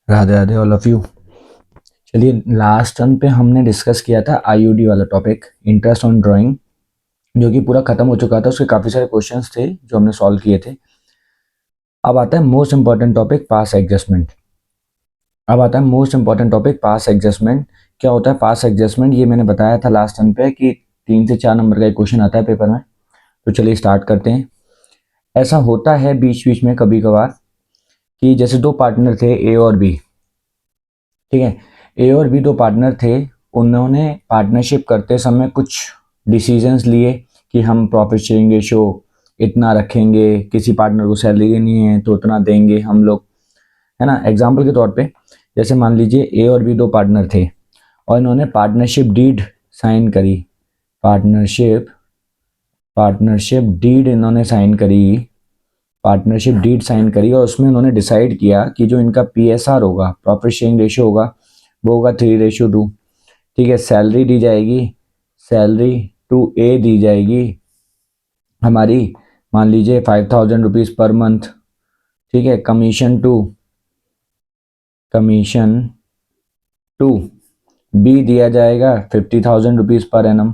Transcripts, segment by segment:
Radhe Radhe all of you. चलिए, last turn पे हमने डिस्कस किया था आईयूडी वाला टॉपिक, इंटरेस्ट ऑन ड्राइंग, जो कि पूरा खत्म हो चुका था। उसके काफ़ी सारे क्वेश्चंस थे जो हमने सॉल्व किए थे। अब आता है मोस्ट इंपॉर्टेंट टॉपिक, पास एडजस्टमेंट। पास एडजस्टमेंट क्या होता है? पास एडजस्टमेंट ये मैंने बताया था लास्ट टर्न पे कि 3 से 4 नंबर का एक क्वेश्चन आता है पेपर में। तो चलिए स्टार्ट करते हैं। ऐसा होता है बीच बीच में कभी कभार कि जैसे दो पार्टनर थे, ए और बी। ठीक है, ए और बी दो पार्टनर थे। उन्होंने पार्टनरशिप करते समय कुछ डिसीजंस लिए कि हम प्रॉफिट शेयरिंग रेशो इतना रखेंगे, किसी पार्टनर को सैलरी देनी है तो उतना देंगे हम लोग, है ना। एग्जाम्पल के तौर पे जैसे मान लीजिए ए और बी दो पार्टनर थे और इन्होंने पार्टनरशिप डीड साइन करी। पार्टनरशिप पार्टनरशिप डीड इन्होंने साइन करी पार्टनरशिप डीड साइन करी और उसमें उन्होंने डिसाइड किया कि जो इनका पीएसआर होगा, प्रॉफिट शेयरिंग रेशियो होगा, वो होगा 3:2। ठीक है, सैलरी दी जाएगी, सैलरी टू ए दी जाएगी हमारी, मान लीजिए 5,000 रुपीज़ पर मंथ। ठीक है, कमीशन टू बी दिया जाएगा 50,000 रुपीज़ पर एनम।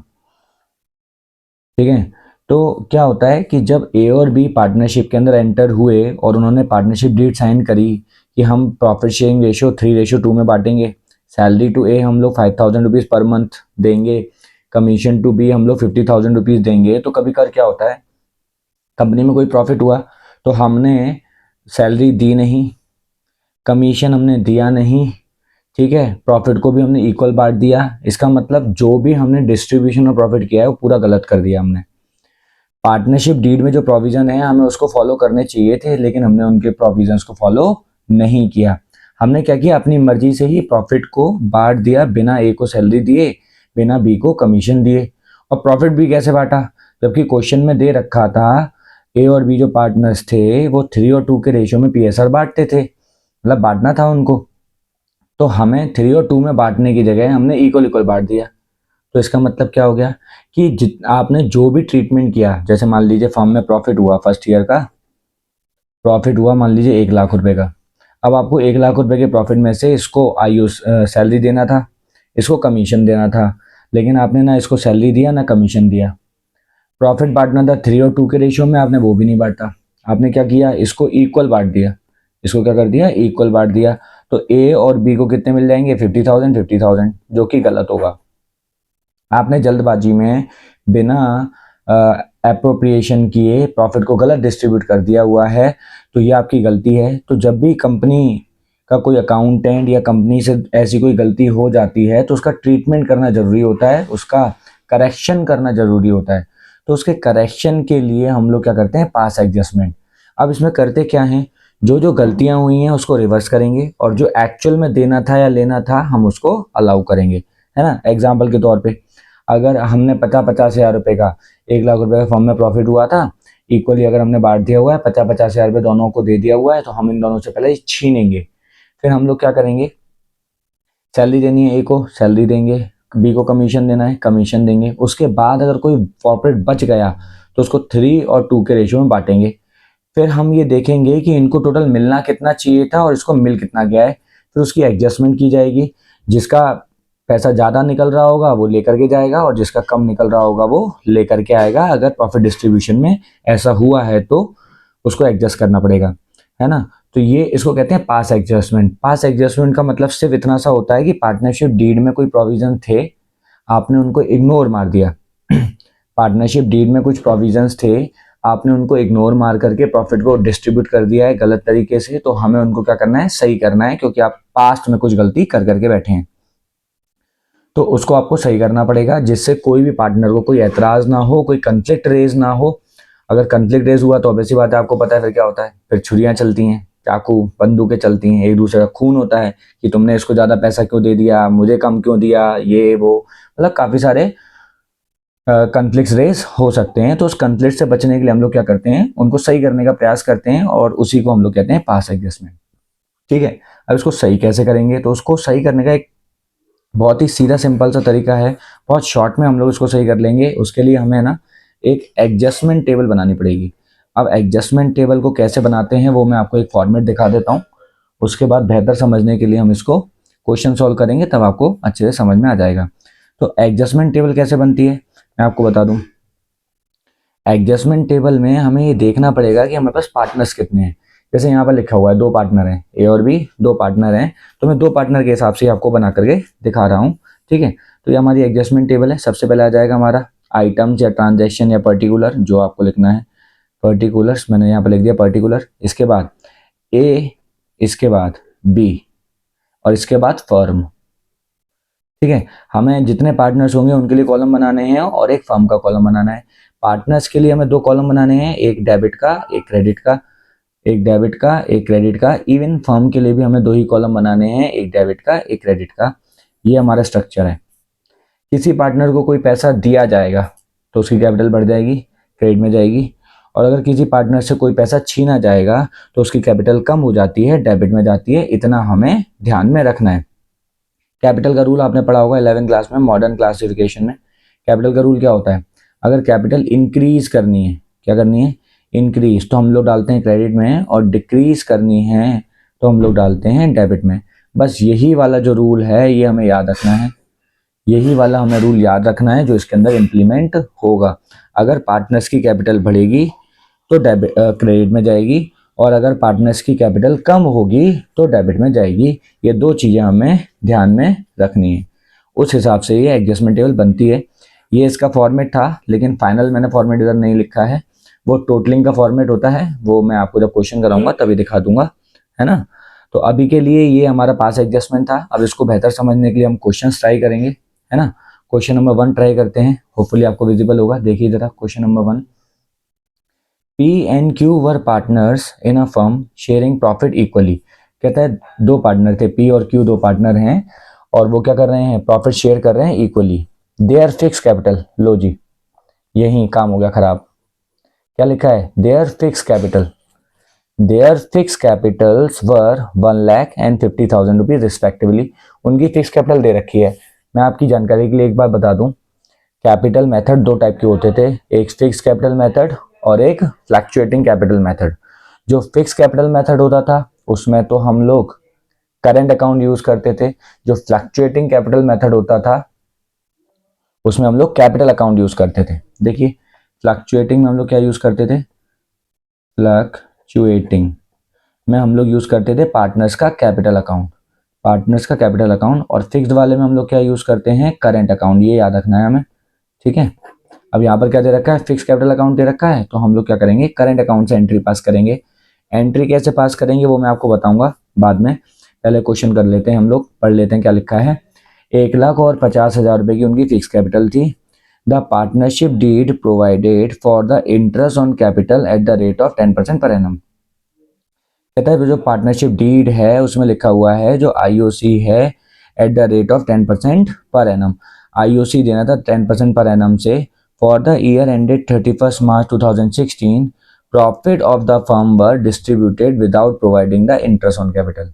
ठीक है, तो क्या होता है कि जब ए और बी पार्टनरशिप के अंदर एंटर हुए और उन्होंने पार्टनरशिप डीड साइन करी कि हम प्रॉफिट शेयरिंग रेशियो 3:2 में बांटेंगे, सैलरी टू ए हम लोग 5,000 रुपीज़ पर मंथ देंगे, कमीशन टू बी हम लोग 50,000 रुपीज़ देंगे। तो कभी कर क्या होता है, कंपनी में कोई प्रॉफिट हुआ तो हमने सैलरी दी नहीं, कमीशन हमने दिया नहीं, ठीक है, प्रॉफिट को भी हमने इक्वल बांट दिया। इसका मतलब जो भी हमने डिस्ट्रीब्यूशन ऑफ प्रॉफिट किया है वो पूरा गलत कर दिया हमने। पार्टनरशिप डीड में जो प्रोविजन है हमें उसको फॉलो करने चाहिए थे, लेकिन हमने उनके प्रोविजंस को फॉलो नहीं किया। हमने क्या किया, अपनी मर्जी से ही प्रॉफिट को बांट दिया, बिना ए को सैलरी दिए, बिना बी को कमीशन दिए। और प्रॉफिट भी कैसे बांटा, जबकि क्वेश्चन में दे रखा था ए और बी जो पार्टनर्स थे वो 3:2 के रेशियो में पीएसआर बांटते थे, मतलब बांटना था उनको। तो हमें 3:2 में बांटने की जगह हमने इक्वल इक्वल बांट दिया। तो इसका मतलब क्या हो गया कि आपने जो भी ट्रीटमेंट किया, जैसे मान लीजिए फर्म में प्रॉफिट हुआ, फर्स्ट ईयर का प्रॉफिट हुआ मान लीजिए 1 लाख रुपए का। अब आपको 1 लाख रुपए के प्रॉफिट में से इसको आयुष सैलरी देना था, इसको कमीशन देना था, लेकिन आपने ना इसको सैलरी दिया ना कमीशन दिया। प्रॉफिट बांटना था 3:2 के रेशियो में, आपने वो भी नहीं बांटा। आपने क्या किया, इसको इक्वल बांट दिया, इसको क्या कर दिया, इक्वल बांट दिया। तो ए और बी को कितने मिल जाएंगे, 50,000, जो कि गलत होगा। आपने जल्दबाजी में बिना एप्रोप्रिएशन किए प्रॉफिट को गलत डिस्ट्रीब्यूट कर दिया हुआ है, तो ये आपकी गलती है। तो जब भी कंपनी का कोई अकाउंटेंट या कंपनी से ऐसी कोई गलती हो जाती है तो उसका ट्रीटमेंट करना ज़रूरी होता है, उसका करेक्शन करना ज़रूरी होता है। तो उसके करेक्शन के लिए हम लोग क्या करते हैं, पास एडजस्टमेंट। अब इसमें करते क्या हैं, जो जो गलतियां हुई हैं उसको रिवर्स करेंगे और जो एक्चुअल में देना था या लेना था हम उसको अलाउ करेंगे, है ना। एग्जाम्पल के तौर पे अगर हमने 50,000 रुपये का 1 लाख रुपए का फर्म में प्रॉफिट हुआ था, इक्वली अगर हमने बांट दिया हुआ है, 50,000 रुपये दोनों को दे दिया हुआ है, तो हम इन दोनों से पहले छीनेंगे। फिर हम लोग क्या करेंगे, सैलरी देनी है ए को, सैलरी देंगे, बी को कमीशन देना है, कमीशन देंगे। उसके बाद अगर कोई प्रॉफिट बच गया तो उसको 3:2 के रेशियो में बांटेंगे। फिर हम ये देखेंगे कि इनको टोटल मिलना कितना चाहिए था और इसको मिल कितना गया है, फिर उसकी एडजस्टमेंट की जाएगी। जिसका पैसा ज़्यादा निकल रहा होगा वो लेकर के जाएगा और जिसका कम निकल रहा होगा वो लेकर के आएगा। अगर प्रॉफिट डिस्ट्रीब्यूशन में ऐसा हुआ है तो उसको एडजस्ट करना पड़ेगा, है ना। तो ये इसको कहते हैं पास एडजस्टमेंट। पास एडजस्टमेंट का मतलब सिर्फ इतना सा होता है कि पार्टनरशिप डीड में कोई प्रोविजन थे, आपने उनको इग्नोर मार दिया। पार्टनरशिप डीड में कुछ प्रोविजंस थे, आपने उनको इग्नोर मार करके प्रॉफिट को डिस्ट्रीब्यूट कर दिया है गलत तरीके से। तो हमें उनको क्या करना है, सही करना है, क्योंकि आप पास्ट में कुछ गलती कर करके बैठे हैं तो उसको आपको सही करना पड़ेगा, जिससे कोई भी पार्टनर को कोई एतराज ना हो, कोई कंफ्लिक्ट रेज ना हो। अगर कंफ्लिक्ट रेज हुआ तो ऑब्वियसली बात है, आपको पता है फिर क्या होता है, फिर छुरियां चलती हैं, चाकू बंदूकें चलती हैं, एक दूसरे का खून होता है कि तुमने इसको ज़्यादा पैसा क्यों दे दिया, मुझे कम क्यों दिया, ये वो, मतलब काफ़ी सारे कन्फ्लिक्ट रेस हो सकते हैं। तो उस कन्फ्लिक्ट से बचने के लिए हम लोग क्या करते हैं, उनको सही करने का प्रयास करते हैं और उसी को हम लोग कहते हैं पास एडजस्टमेंट। ठीक है, अब इसको सही कैसे करेंगे, तो उसको सही करने का एक बहुत ही सीधा सिंपल सा तरीका है, बहुत शॉर्ट में हम लोग इसको सही कर लेंगे। उसके लिए हमें ना एक एडजस्टमेंट टेबल बनानी पड़ेगी। अब एडजस्टमेंट टेबल को कैसे बनाते हैं वो मैं आपको एक फॉर्मेट दिखा देता हूँ, उसके बाद बेहतर समझने के लिए हम इसको क्वेश्चन सॉल्व करेंगे, तब आपको अच्छे से समझ में आ जाएगा। तो एडजस्टमेंट टेबल कैसे बनती है मैं आपको बता दूं। एडजस्टमेंट टेबल में हमें ये देखना पड़ेगा कि हमारे पास पार्टनर्स कितने हैं। जैसे यहाँ पर लिखा हुआ है 2 पार्टनर हैं, ए और बी 2 पार्टनर हैं, तो मैं 2 पार्टनर के हिसाब से आपको बना करके दिखा रहा हूँ। ठीक है, तो ये हमारी एडजस्टमेंट टेबल है। सबसे पहले आ जाएगा हमारा आइटम्स या ट्रांजेक्शन या पर्टिकुलर, जो आपको लिखना है पर्टिकुलर्स, मैंने यहाँ पर लिख दिया पर्टिकुलर। इसके बाद ए, इसके बाद बी और इसके बाद फर्म। ठीक है, हमें जितने पार्टनर्स होंगे उनके लिए कॉलम बनाने हैं और एक फर्म का कॉलम बनाना है। पार्टनर्स के लिए हमें 2 कॉलम बनाने हैं, एक डेबिट का एक क्रेडिट का, एक डेबिट का एक क्रेडिट का। इवन फर्म के लिए भी हमें 2 ही कॉलम बनाने हैं, एक डेबिट का एक क्रेडिट का। ये हमारा स्ट्रक्चर है। किसी पार्टनर को कोई पैसा दिया जाएगा तो उसकी कैपिटल बढ़ जाएगी, क्रेडिट में जाएगी, और अगर किसी पार्टनर से कोई पैसा छीना जाएगा तो उसकी कैपिटल कम हो जाती है, डेबिट में जाती है। इतना हमें ध्यान में रखना है। कैपिटल का रूल आपने पढ़ा होगा 11वीं क्लास में, मॉडर्न क्लासिफिकेशन में। कैपिटल का रूल क्या होता है, अगर कैपिटल इंक्रीज करनी है, क्या करनी है, इंक्रीज, तो हम लोग डालते हैं क्रेडिट में, और डिक्रीज करनी है तो हम लोग डालते हैं डेबिट में। बस यही वाला जो रूल है ये हमें याद रखना है, यही वाला हमें रूल याद रखना है जो इसके अंदर इम्प्लीमेंट होगा। अगर पार्टनर्स की कैपिटल बढ़ेगी तो डेबिट क्रेडिट में जाएगी, और अगर पार्टनर्स की कैपिटल कम होगी तो डेबिट में जाएगी। ये 2 चीज़ें हमें ध्यान में रखनी है। उस हिसाब से ये एडजस्टमेंट टेबल बनती है। ये इसका फॉर्मेट था, लेकिन फाइनल मैंने फॉर्मेट इधर नहीं लिखा है, वो टोटलिंग का फॉर्मेट होता है, वो मैं आपको जब क्वेश्चन कराऊंगा तभी दिखा दूंगा, है ना। तो अभी के लिए ये हमारा पास एडजस्टमेंट था। अब इसको बेहतर समझने के लिए हम क्वेश्चन ट्राई करेंगे, है ना। क्वेश्चन नंबर 1 ट्राई करते हैं, होपफुली आपको विजिबल होगा। देखिए जरा question number 1, P and Q were partners in a firm sharing profit equally. कहता है 2 पार्टनर थे, P और Q 2 पार्टनर हैं, और वो क्या कर रहे हैं, प्रॉफिट शेयर कर रहे हैं इक्वली। देयर फिक्स कैपिटल, लो जी यही काम हो गया खराब। क्या लिखा है, their fix capital, their fix capitals were 1,50,000 rupees respectively. उनकी फिक्स कैपिटल दे रखी है। मैं आपकी जानकारी के लिए एक बार बता दूं, कैपिटल मेथड 2 टाइप के होते थे, एक फिक्स कैपिटल मेथड और एक फ्लक्चुएटिंग कैपिटल मेथड। जो फिक्स कैपिटल मेथड होता था उसमें तो हम लोग करंट अकाउंट यूज करते थे। जो फ्लक्चुएटिंग कैपिटल मेथड होता था उसमें हम लोग कैपिटल अकाउंट यूज करते थे। देखिए फ्लक्चुएटिंग में हम लोग क्या यूज करते थे, फ्लक्चुएटिंग में हम लोग यूज करते थे पार्टनर्स का कैपिटल अकाउंट, पार्टनर्स का कैपिटल अकाउंट। और फिक्स्ड वाले में हम लोग क्या यूज करते हैं, करंट अकाउंट। ये याद रखना है हमें, ठीक है। अब यहाँ पर क्या दे रखा है, फिक्स कैपिटल अकाउंट दे रखा है, तो हम लोग क्या करेंगे, करंट अकाउंट से एंट्री पास करेंगे। एंट्री कैसे पास करेंगे वो मैं आपको बताऊंगा बाद में। पहले क्वेश्चन कर लेते हैं, हम लोग पढ़ लेते हैं क्या लिखा है। 1,50,000 रुपए की उनकी फिक्स कैपिटल थी। The partnership deed provided for the interest on capital at the rate of 10% per annum. कहता है जो पार्टनरशिप डीड है उसमें लिखा हुआ है जो आईओसी है eight the rate of 10% per annum. IOC देना था 10% पर एनम से। For the year ended 31 March 2016 profit of the firm were distributed without providing the interest on capital.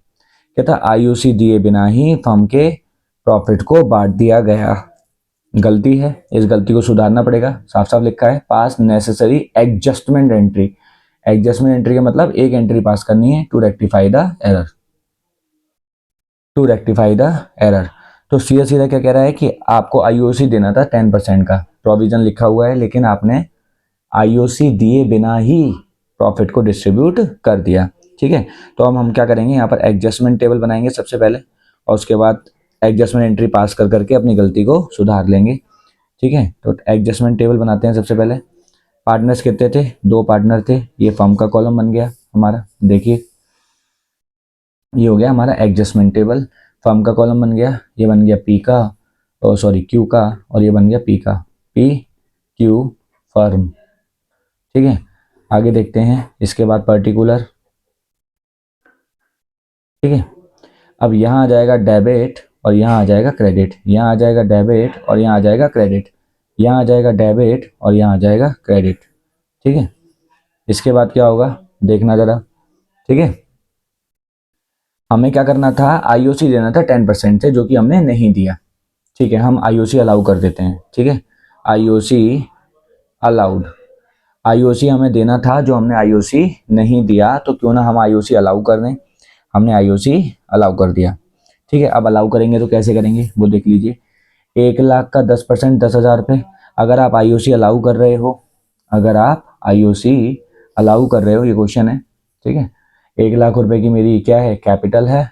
कहता आईओसी दिए बिना ही फर्म के प्रॉफिट को बांट दिया गया। गलती है, इस गलती को सुधारना पड़ेगा। साफ साफ लिखा है pass necessary adjustment entry. Adjustment entry का मतलब एक एंट्री पास करनी है to rectify the error, to rectify the error. तो सीधा सीधा क्या कह रहा है कि आपको आईओसी देना था 10% का, प्रोविजन लिखा हुआ है, लेकिन आपने आईओसी दिए बिना ही प्रॉफिट को डिस्ट्रीब्यूट कर दिया। ठीक है, तो अब हम क्या करेंगे, यहाँ पर एडजस्टमेंट टेबल बनाएंगे सबसे पहले, और उसके बाद एडजस्टमेंट एंट्री पास कर करके अपनी गलती को सुधार लेंगे। ठीक है, तो एडजस्टमेंट टेबल बनाते हैं सबसे पहले। पार्टनर्स कितने थे, 2 पार्टनर थे। ये फर्म का कॉलम बन गया हमारा, देखिए ये हो गया हमारा एडजस्टमेंट टेबल। फर्म का कॉलम बन गया, ये बन गया पी का, और सॉरी क्यू का, और ये बन गया पी का, पी क्यू फर्म। ठीक है, आगे देखते हैं। इसके बाद पर्टिकुलर, ठीक है। अब यहाँ आ जाएगा डेबिट और यहाँ आ जाएगा क्रेडिट, यहाँ आ जाएगा डेबिट और यहाँ आ जाएगा क्रेडिट, यहाँ आ जाएगा डेबिट और यहाँ आ जाएगा क्रेडिट। ठीक है, इसके बाद क्या होगा देखना जरा। ठीक है, हमें क्या करना था, आईओसी देना था 10% से, जो कि हमने नहीं दिया। ठीक है, हम आईओसी अलाउ कर देते हैं। ठीक है, आईओसी अलाउड, आईओसी हमें देना था जो हमने आईओसी नहीं दिया, तो क्यों ना हम आईओसी अलाउ कर दें। हमने आईओसी अलाउ कर दिया। ठीक है, अब अलाउ करेंगे तो कैसे करेंगे वो देख लीजिए। 1 लाख का 10% 10,000 रुपये। अगर आप आईओसी अलाउ कर रहे हो, अगर आप आईओसी अलाउ कर रहे हो, ये क्वेश्चन है। ठीक है, 1 लाख रुपए की मेरी क्या है, कैपिटल है,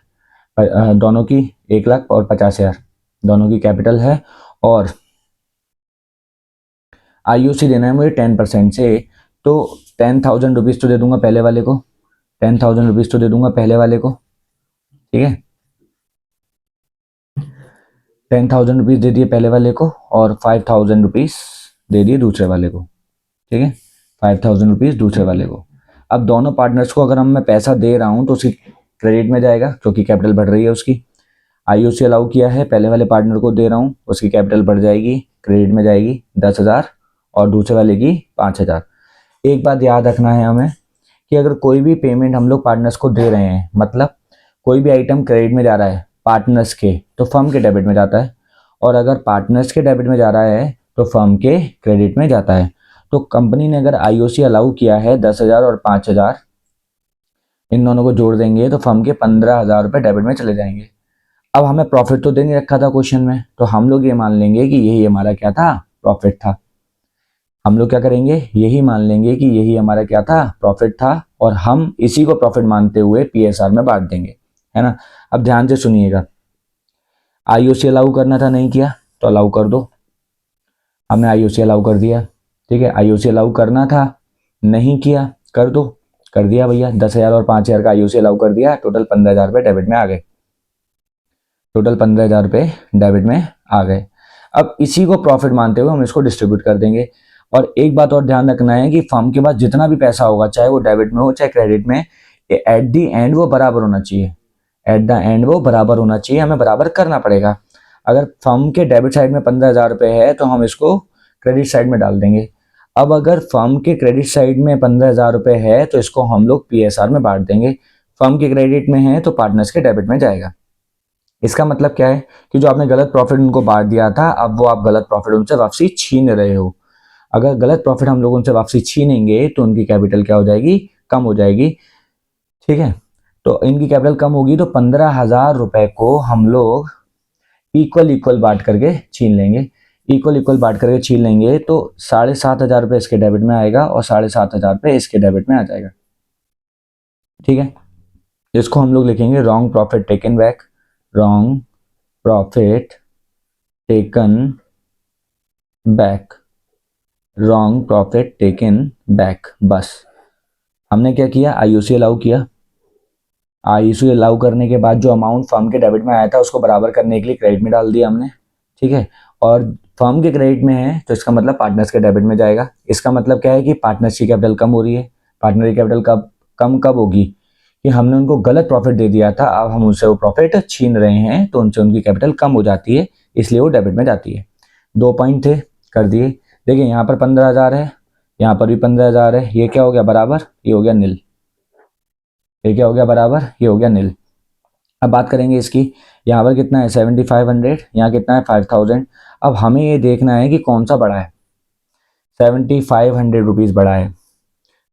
दोनों की 1 लाख और 50,000 दोनों की कैपिटल है, और आईओसी देना है मुझे 10% से, तो 10,000 रुपीज़ तो दे दूंगा पहले वाले को, 10,000 रुपीज़ तो दे दूंगा पहले वाले को। ठीक है, 10,000 रुपीज़ दे दिए पहले वाले को, और 5,000 रुपीज़ दे दिए दूसरे वाले को। ठीक है, 5,000 रुपीज़ दूसरे वाले को। अब दोनों पार्टनर्स को अगर मैं पैसा दे रहा हूँ तो उसकी क्रेडिट में जाएगा, क्योंकि कैपिटल बढ़ रही है उसकी। आईओसी अलाउ किया है, पहले वाले पार्टनर को दे रहा हूँ, उसकी कैपिटल बढ़ जाएगी, क्रेडिट में जाएगी 10,000, और दूसरे वाले की 5,000। एक बात याद रखना है हमें कि अगर कोई भी पेमेंट हम लोग पार्टनर्स को दे रहे हैं, मतलब कोई भी आइटम क्रेडिट में जा रहा है पार्टनर्स के, तो फर्म के डेबिट में जाता है, और अगर पार्टनर्स के डेबिट में जा रहा है तो फर्म के क्रेडिट में जाता है। तो कंपनी ने अगर आईओसी अलाउ किया है 10,000 और 5,000, इन दोनों को जोड़ देंगे तो फर्म के 15,000 रुपये डेबिट में चले जाएंगे। अब हमें प्रॉफिट तो दे नहीं रखा था क्वेश्चन में, तो हम लोग ये मान लेंगे कि यही हमारा क्या था, प्रॉफिट था। हम लोग क्या करेंगे, यही मान लेंगे कि यही हमारा क्या था, प्रॉफिट था, और हम इसी को प्रॉफिट मानते हुए पीएसआर में बांट देंगे, है ना। अब ध्यान से सुनिएगा, आईओसी अलाउ करना था, नहीं किया तो अलाउ कर दो। हमने आईओसी अलाउ कर दिया। ठीक है, आईओसी अलाउ करना था, नहीं किया, कर दो, कर दिया भैया। 10,000 और 5,000 का आईओसी अलाउ कर दिया, टोटल 15,000 रुपये डेबिट में आ गए, टोटल 15,000 रुपये डेबिट में आ गए। अब इसी को प्रॉफिट मानते हुए हम इसको डिस्ट्रीब्यूट कर देंगे। और एक बात और ध्यान रखना है कि फर्म के पास जितना भी पैसा होगा, चाहे वो डेबिट में हो चाहे क्रेडिट में, एट दी एंड वो बराबर होना चाहिए, एट द एंड वो बराबर होना चाहिए, हमें बराबर करना पड़ेगा। अगर फर्म के डेबिट साइड में 15,000 रुपये है तो हम इसको क्रेडिट साइड में डाल देंगे। अब अगर फर्म के क्रेडिट साइड में 15,000 रुपये है तो इसको हम लोग पीएसआर में बांट देंगे। फर्म के क्रेडिट में है तो पार्टनर्स के डेबिट में जाएगा। इसका मतलब क्या है कि जो आपने गलत प्रॉफिट उनको बांट दिया था, अब वो आप गलत प्रॉफिट उनसे वापसी छीन रहे हो। अगर गलत प्रॉफिट हम लोग उनसे वापसी छीनेंगे तो उनकी कैपिटल क्या हो जाएगी, कम हो जाएगी। ठीक है, तो इनकी कैपिटल कम होगी तो 15,000 रुपए को हम लोग इक्वल इक्वल बांट करके छीन लेंगे। इक्वल इक्वल बांट करके छीन लेंगे तो 7,500 रुपये इसके डेबिट में आएगा और 7,500 रुपये इसके डेबिट में आ जाएगा। ठीक है, इसको हम लोग लिखेंगे wrong profit taken back, wrong profit taken back, wrong profit taken back. बस हमने क्या किया, आईओसी अलाउ किया। आईओसी अलाउ करने के बाद जो अमाउंट फर्म के डेबिट में आया था उसको बराबर करने के लिए क्रेडिट में डाल दिया हमने। ठीक है, और फर्म के क्रेडिट में है तो इसका मतलब पार्टनर्स के डेबिट में जाएगा। इसका मतलब क्या है कि पार्टनर्स की कैपिटल कम हो रही है। पार्टनर की कैपिटल कब होगी कि हमने उनको गलत प्रॉफिट दे दिया था, अब हम उनसे वो प्रॉफिट छीन रहे हैं तो उनसे उनकी कैपिटल कम हो जाती है, इसलिए वो डेबिट में जाती है। 2 पॉइंट थे, कर दिए। देखिए यहाँ पर 15,000 है, यहाँ पर भी 15,000 है, ये क्या हो गया बराबर, ये हो गया नील। ये क्या हो गया बराबर, ये हो गया नील। अब बात करेंगे इसकी, यहाँ पर कितना है 7,500, यहाँ कितना है 5,000। अब हमें ये देखना है कि कौन सा बड़ा है। 7,500 रुपीज़ बड़ा है,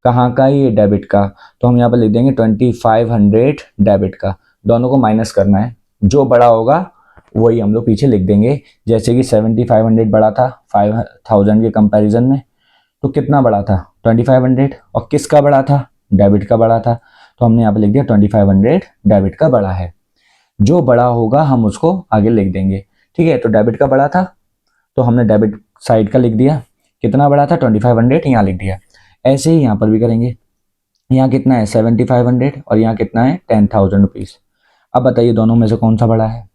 कहाँ का, ये डेबिट का, तो हम यहाँ पर लिख देंगे 2,500 डेबिट का। दोनों को माइनस करना है, जो बड़ा होगा वही हम लोग पीछे लिख देंगे। जैसे कि 7,500 बड़ा था 5,000 के कंपैरिजन में, तो कितना बड़ा था 2,500, और किसका बड़ा था, डेबिट का बड़ा था, तो हमने यहाँ पर लिख दिया 2,500 डेबिट का बड़ा है। जो बड़ा होगा हम उसको आगे लिख देंगे। ठीक है, तो डेबिट का बड़ा था तो हमने डेबिट साइड का लिख दिया, कितना बड़ा था 2,500 यहाँ लिख दिया। ऐसे ही यहाँ पर भी करेंगे, यहाँ कितना है 7,500 और यहाँ कितना है 10,000 रुपीज़। अब बताइए दोनों में से कौन सा बड़ा है।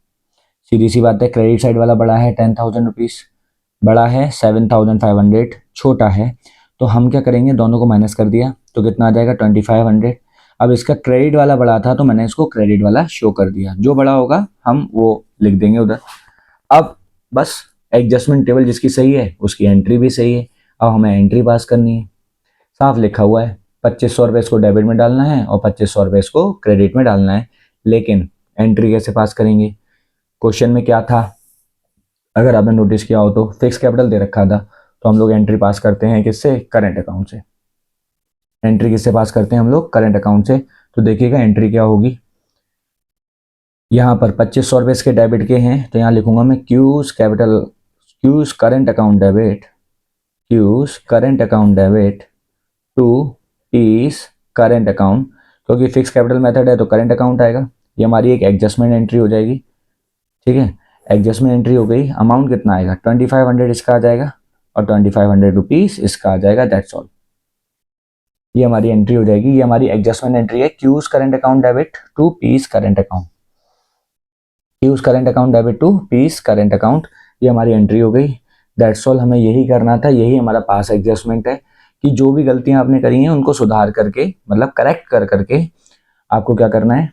सीधी सी बात है, क्रेडिट साइड वाला बड़ा है 10,000 रुपीज़, बड़ा है 7,500 छोटा है। तो हम क्या करेंगे, दोनों को माइनस कर दिया तो कितना आ जाएगा 2,500। अब इसका क्रेडिट वाला बड़ा था तो मैंने इसको क्रेडिट वाला शो कर दिया, जो बड़ा होगा हम वो लिख देंगे उधर। अब बस एडजस्टमेंट टेबल जिसकी सही है उसकी एंट्री भी सही है। अब हमें एंट्री पास करनी है, साफ लिखा हुआ है 2,500 रुपये इसको डेबिट में डालना है और 2,500 रुपये इसको क्रेडिट में डालना है। लेकिन एंट्री कैसे पास करेंगे, क्वेश्चन में क्या था, अगर आपने नोटिस किया हो तो फिक्स कैपिटल दे रखा था, तो हम लोग एंट्री पास करते हैं किससे, करंट अकाउंट से। एंट्री किससे पास करते हैं हम लोग, करंट अकाउंट से। तो देखिएगा एंट्री क्या होगी, यहाँ पर 2500 रुपये इसके डेबिट के हैं, तो यहाँ लिखूंगा मैं Q's current account debit, Q's current account debit to P's current account, क्योंकि फिक्स कैपिटल मेथड है तो करंट अकाउंट आएगा। ये हमारी एक एडजस्टमेंट एंट्री हो जाएगी। ठीक है, एडजस्टमेंट एंट्री हो गई। अमाउंट कितना आएगा, 2500 इसका आ जाएगा और 2500 रुपीज इसका आ जाएगा, दैट्स ऑल। ये हमारी एंट्री हो जाएगी। ये हमारी एडजस्टमेंट एंट्री है, Q's current account debit to P's current account, Q's current account debit to P's current account. ये हमारी एंट्री हो गई, दैट्स ऑल। हमें यही करना था, यही हमारा पास एडजस्टमेंट है कि जो भी गलतियां आपने करी हैं उनको सुधार करके, मतलब करेक्ट कर करके आपको क्या करना है,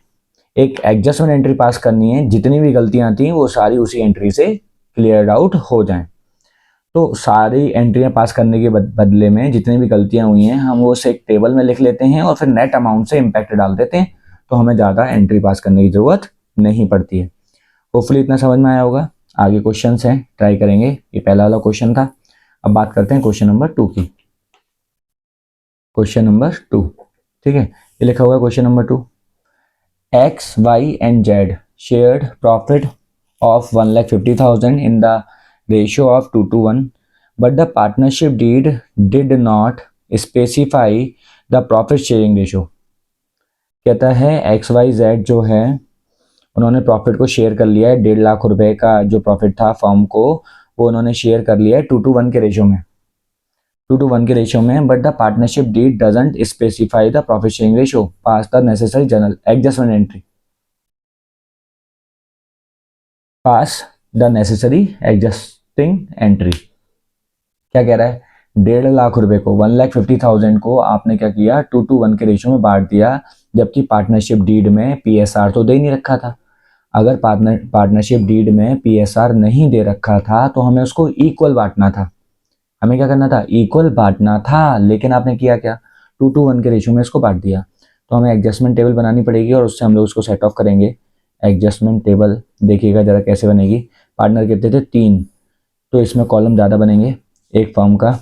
एक एडजस्टमेंट एंट्री पास करनी है। जितनी भी गलतियां थी वो सारी उसी एंट्री से क्लियर आउट हो जाएं। तो सारी एंट्रियां पास करने के बदले में जितनी भी गलतियां हुई हैं हम वो एक टेबल में लिख लेते हैं और फिर नेट अमाउंट से इम्पैक्ट डाल देते हैं, तो हमें ज़्यादा एंट्री पास करने की ज़रूरत नहीं पड़ती है। होपफुली इतना समझ में आया होगा। आगे क्वेश्चंस हैं, ट्राई करेंगे। ये पहला वाला क्वेश्चन था। अब बात करते हैं क्वेश्चन नंबर 2 की। क्वेश्चन नंबर 2, ठीक है, ये लिखा हुआ है question number 2। X, Y and Z shared profit of 1,50,000 in the ratio of 2:1, but the partnership deed did not specify the profit sharing ratio। कहता है एक्स वाई जेड जो है उन्होंने प्रॉफिट को शेयर कर लिया है, 1.5 लाख रुपए का जो प्रॉफिट था फर्म को, वो उन्होंने शेयर कर लिया है 2:1 के रेशियो में, 2:1 के रेशियो में। But the partnership deed doesn't specify the profit sharing ratio, pass the necessary general adjustment entry, pass the necessary adjusting entry. क्या कह रहा है, 1.5 लाख रुपए को, 1,50,000 को आपने क्या किया, 2:1 के रेशियो में बांट दिया, जबकि पार्टनरशिप डीड में पीएसआर तो दे ही नहीं रखा था। अगर पार्टनरशिप डीड में पीएसआर नहीं दे रखा था तो हमें उसको इक्वल बांटना था। हमें क्या करना था, इक्वल बांटना था, लेकिन आपने किया क्या, 2:1 के रेशियो में इसको बांट दिया। तो हमें एडजस्टमेंट टेबल बनानी पड़ेगी और उससे हम लोग उसको सेट ऑफ करेंगे। एडजस्टमेंट टेबल देखिएगा जरा कैसे बनेगी। पार्टनर कितने थे, 3, तो इसमें कॉलम ज़्यादा बनेंगे एक फर्म का,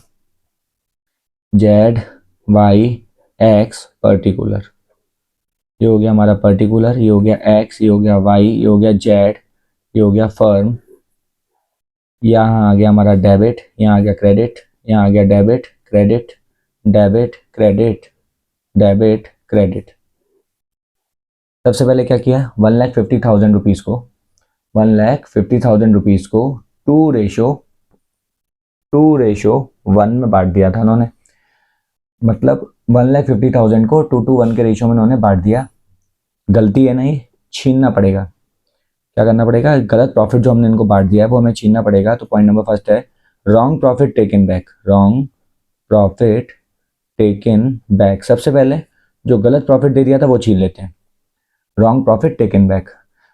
जेड वाई एक्स पर्टिकुलर, ये हो गया हमारा पर्टिकुलर, ये हो गया एक्स, ये हो गया वाई, ये हो गया जेड, ये हो गया फर्म। यहाँ आ गया हमारा डेबिट, यहाँ आ गया क्रेडिट, यहाँ आ गया debit credit, debit credit, debit credit. सबसे पहले क्या किया, 1,50,000 रुपीज़ को, 1,50,000 रुपीज़ को 2:1 में बांट दिया था उन्होंने। मतलब 1,50,000 को 2:1 के रेशियो में उन्होंने बांट दिया। गलती है नहीं, छीनना पड़ेगा। क्या करना पड़ेगा, गलत प्रॉफिट जो हमने इनको बांट दिया है वो हमें छीनना पड़ेगा। तो पॉइंट नंबर फर्स्ट है wrong profit taken back, wrong profit taken back. सबसे पहले जो गलत प्रॉफिट दे दिया था वो छीन लेते हैं, रॉन्ग प्रॉफिट टेकन बैक।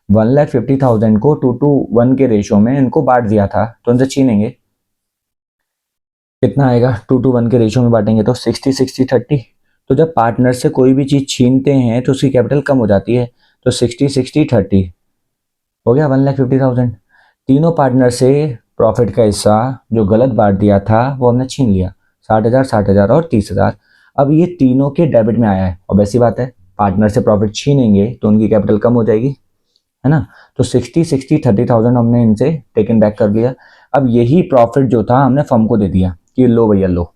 1,50,000 को 2:1 के रेशियो में इनको बांट दिया था तो इनसे छीनेंगे, कितना आएगा, 2:1 के रेशियो में बांटेंगे तो 60-60-30। तो जब पार्टनर से कोई भी चीज़ छीनते हैं तो उसकी कैपिटल कम हो जाती है, तो 60-60-30 हो गया 1,50,000। तीनों पार्टनर से प्रॉफिट का हिस्सा जो गलत बांट दिया था वो हमने छीन लिया, 60,000, 60,000 और 30,000। अब ये तीनों के डेबिट में आया है, और वैसी बात है पार्टनर से प्रॉफिट छीनेंगे तो उनकी कैपिटल कम हो जाएगी, है ना। तो 60-60-30,000 हमने इनसे टेकन बैक कर लिया। अब यही प्रॉफिट जो था हमने फर्म को दे दिया कि लो भैया लो।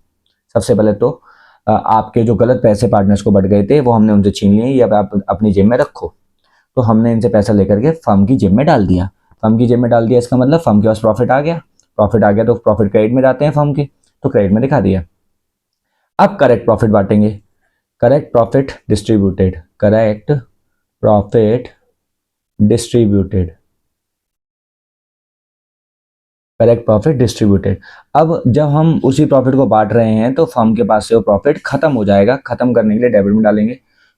सबसे पहले तो आपके जो गलत पैसे पार्टनर्स को बढ़ गए थे वो हमने उनसे छीन लिए, ये अब आप अपनी जेब में रखो। तो हमने इनसे पैसा लेकर के फर्म की जेब में डाल दिया, फर्म की जेब में डाल दिया, इसका मतलब फर्म के पास प्रॉफिट आ गया, प्रॉफिट आ गया तो प्रॉफिट क्रेडिट में जाते हैं फर्म के, तो क्रेडिट में दिखा दिया। अब करेक्ट प्रॉफिट बांटेंगे, correct profit distributed, correct profit distributed, correct profit distributed. अब जब हम उसी प्रॉफिट को बांट रहे हैं तो फर्म के पास से वो प्रॉफिट खत्म हो जाएगा, खत्म करने के लिए डेबिट में डालेंगे,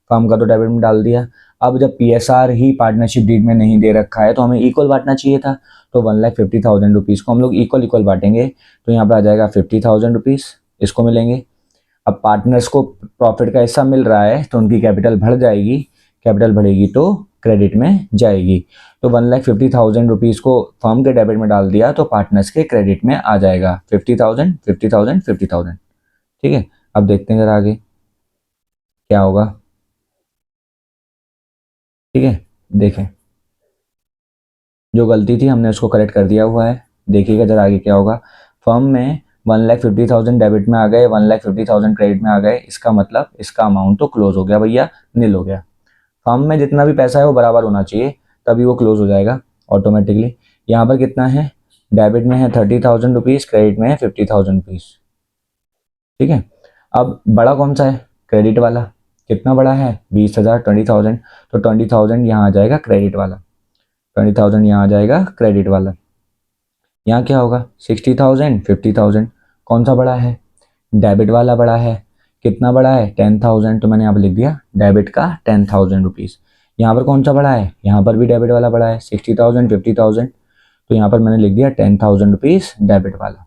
फर्म का तो डेबिट में डाल दिया। अब जब पीएसआर ही पार्टनरशिप डीड में नहीं दे रखा है तो हमें इक्वल बांटना चाहिए था, तो 1,50,000 रुपीज़ को हम लोग इक्वल इक्वल बांटेंगे, तो यहाँ पर आ जाएगा 50,000 रुपीज़ इसको मिलेंगे। अब पार्टनर्स को प्रॉफिट का हिस्सा मिल रहा है तो उनकी कैपिटल बढ़ जाएगी, कैपिटल बढ़ेगी तो क्रेडिट में जाएगी। तो 1,50,000 रुपीज़ को फर्म के डेबिट में डाल दिया तो पार्टनर्स के क्रेडिट में आ जाएगा 50,000 50,000 50,000। ठीक है, अब देखते हैं जरा आगे क्या होगा। ठीक है, देखें जो गलती थी हमने उसको करेक्ट कर दिया हुआ है। देखिएगा जरा आगे क्या होगा। फर्म में 1,50,000 डेबिट में आ गए, 1,50,000 क्रेडिट में आ गए, इसका मतलब इसका अमाउंट तो क्लोज हो गया भैया, नील हो गया। फर्म में जितना भी पैसा है वो बराबर होना चाहिए, तभी वो क्लोज हो जाएगा ऑटोमेटिकली। यहाँ पर कितना है, डेबिट में है 30,000 रुपीज़, क्रेडिट में है 50,000 रुपीज़। ठीक है, अब बड़ा कौन सा है, क्रेडिट वाला। कितना बड़ा है, 20,000, 20,000, तो 20,000 यहाँ आ जाएगा क्रेडिट वाला, 20,000 यहाँ आ जाएगा क्रेडिट वाला। यहाँ क्या होगा, 60,000, 50,000, कौन सा बड़ा है, डेबिट वाला बड़ा है। कितना बड़ा है, 10,000, तो मैंने यहाँ पर लिख दिया डेबिट का 10,000 रुपीज़। यहाँ पर कौन सा बड़ा है, यहाँ पर भी डेबिट वाला बड़ा है, 60,000, 50,000, तो यहाँ पर मैंने लिख दिया 10,000 रुपीज़ डेबिट वाला।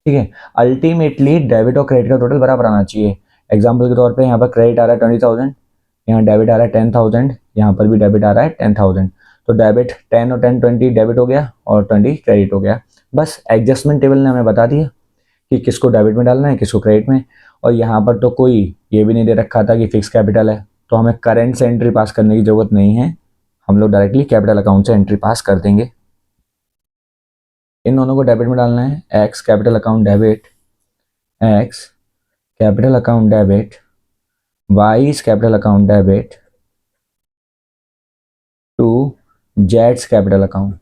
ठीक है, अल्टीमेटली डेबिट और क्रेडिट का टोटल बराबर आना चाहिए। एग्जाम्पल के तौर पे यहाँ पर क्रेडिट आ रहा है 20,000, यहाँ डेबिट आ रहा है 10,000, यहाँ पर भी डेबिट आ रहा है 10,000, तो डेबिट 10 और 10 20 डेबिट हो गया और 20 क्रेडिट हो गया। बस एडजस्टमेंट टेबल ने हमें बता दिया कि किसको डेबिट में डालना है, किसको क्रेडिट में। और यहाँ पर तो कोई ये भी नहीं दे रखा था कि फिक्स कैपिटल है, तो हमें करंट से एंट्री पास करने की ज़रूरत नहीं है, हम लोग डायरेक्टली कैपिटल अकाउंट से एंट्री पास कर देंगे। इन दोनों को डेबिट में डालना है, X capital account debit, X capital account debit, Y capital account debit to जेड्स कैपिटल अकाउंट।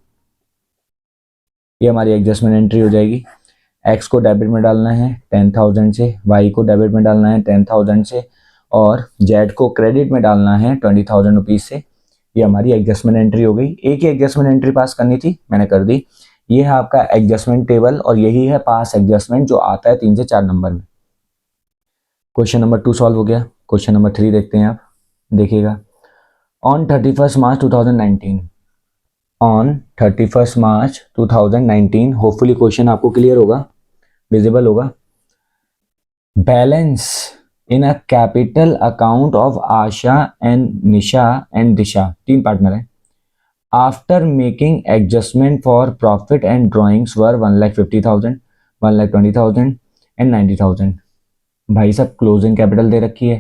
ये हमारी एडजस्टमेंट एंट्री हो जाएगी। एक्स को डेबिट में डालना है 10,000 से, वाई को डेबिट में डालना है 10,000 से, और जेड को क्रेडिट में डालना है 20,000 रुपीज़ से। ये हमारी एडजस्टमेंट एंट्री हो गई। एक ही एडजस्टमेंट एंट्री पास करनी थी, मैंने कर दी। ये है आपका एडजस्टमेंट टेबल और यही है पास एडजस्टमेंट जो आता है 3 से 4 नंबर में। क्वेश्चन नंबर 2 सॉल्व हो गया। क्वेश्चन नंबर 3 देखते हैं आप, देखिएगा। On 31 March 2019, on 31 March 2019, hopefully question आपको क्लियर होगा, विजिबल होगा। Balance in a capital account of Asha and Nisha and Disha, 3 partner है। After making adjustment for profit and drawings were 1,50,000, 1,20,000 and 90,000। भाई साहब क्लोजिंग कैपिटल दे रखी है,